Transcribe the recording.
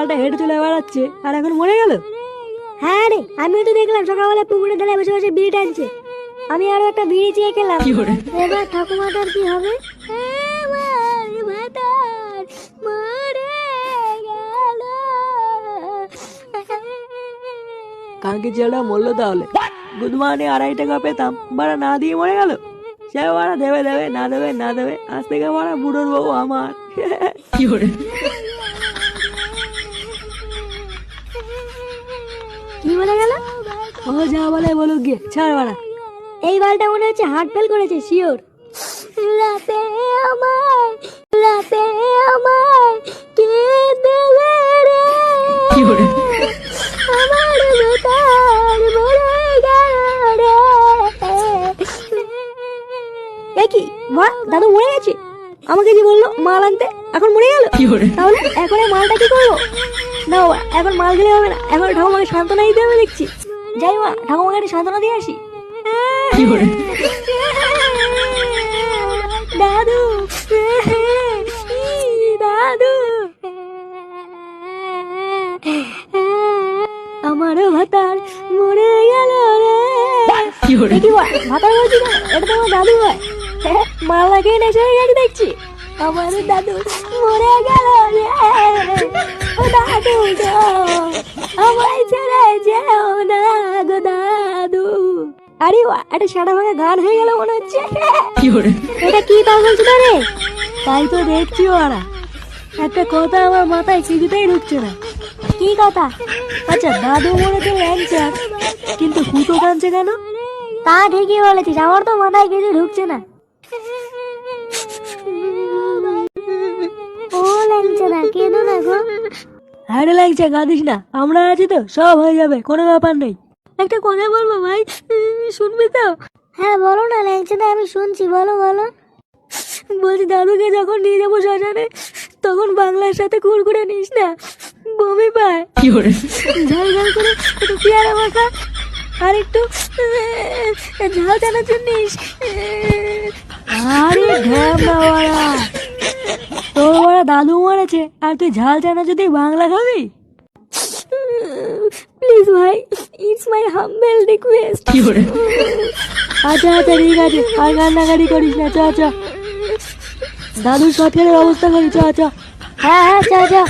মালটা হেঁটে চলে বেড়াচ্ছে আর এখন মরে গেল। হ্যাঁ রে, আমিও তো দেখলাম সকালবেলা পুকুরে ধারে বসে বসে বিড়ি টানছে। আমি আরো একটা বিড়ি চেয়ে খেলাম। এবার ঠাকুমাটার কি হবে? আমার ভাতার মরে গেল। কালকে ছেলেটা মরলো তাহলে। গুড মর্নিং 2.5 টাকা পেতাম, বাড়া না দিয়ে মরে গেল। সে বাড়া দেবে দেবে না দেবে না দেবে, আজ থেকে বাড়া বুড়োর বউ আমার। কি বলে গেল? ও যা বলে বলুক গিয়ে, ছাড় বাড়া। এই বালটা মনে হচ্ছে হার্ট ফেল করেছে, শিওর। রাতে আমায় কে দেবে রে, আমার ভাতার মরে গেল রে। এ কি মা, দাদু মরে গেছে? আমাকে যে বললো মাল আনতে, এখন মরে গেল। তাহলে এখন এই মালটা কি করবো? না বাবা, এখন মাল গেলে হবে না, এখন ঠাকুমাকে সান্ত্বনা দিতে হবে দেখছি। যাই মা, ঠাকুমাকে একটা সান্ত্বনা দিয়ে আসি। দাদু দাদু, আমারও ভাতার মরে গেল রে। কি ভাতার বলছি না, এটা তো আমার দাদু হয়। মালা খেয়ে নেশা হয়ে গেছে দেখছি। আমার দাদু মরে গেল রে। ও দাদু গো, আমায় ছেড়ে যেও না গো দাদু। আরে বাহ, একটা সাদা ভাঙা গান হয়ে গেল মনে হচ্ছে। এটা কি তা বলছো রে? তাই তো দেখছি ওরা। একটা কথা আমার মাথায় কিছুতেই ঢুকছে না। কি কথা? আচ্ছা, দাদু মরেছে ল্যাংচা, কিন্তু কুতো কাঁদছে কেন? তা ঠিকই বলেছিস, আমার তো মাথায় কিছু ঢুকছে না। ও ল্যাংচা না, কেঁদো না গো। আরে ল্যাংচা কাঁদিস না, আমরা আছি তো, সব হয়ে যাবে, কোনো ব্যাপার নেই। একটা কথা বলবো ভাই, শুনবি তো? হ্যাঁ বলো না ল্যাংচাদা, আমি শুনছি, বলো বলো। বলছি, দাদুকে যখন নিয়ে যাবো শ্মশানে, তখন বাংলার সাথে কুড়কুড়ে নিস না, বমি পায়। ঝাল ঝাল করে একটু পেয়ারা মাখা আর একটু ঝাল চানাচুর নিস। আরে ঢ্যামনা বাড়া, তোর বাড়া দাদু মরেছে আর তুই ঝাল চানাচুর দিয়ে বাংলা খাবি? প্লিজ ভাই, ইটস মাই হাম্বল রিকোয়েস্ট। আচ্ছা আচ্ছা ঠিক আছে, আর কান্নাকাটি করিস না, চ চ দাদুর সৎকারের ব্যবস্থা করি, চ চ। হ্যাঁ হ্যাঁ, চা চা।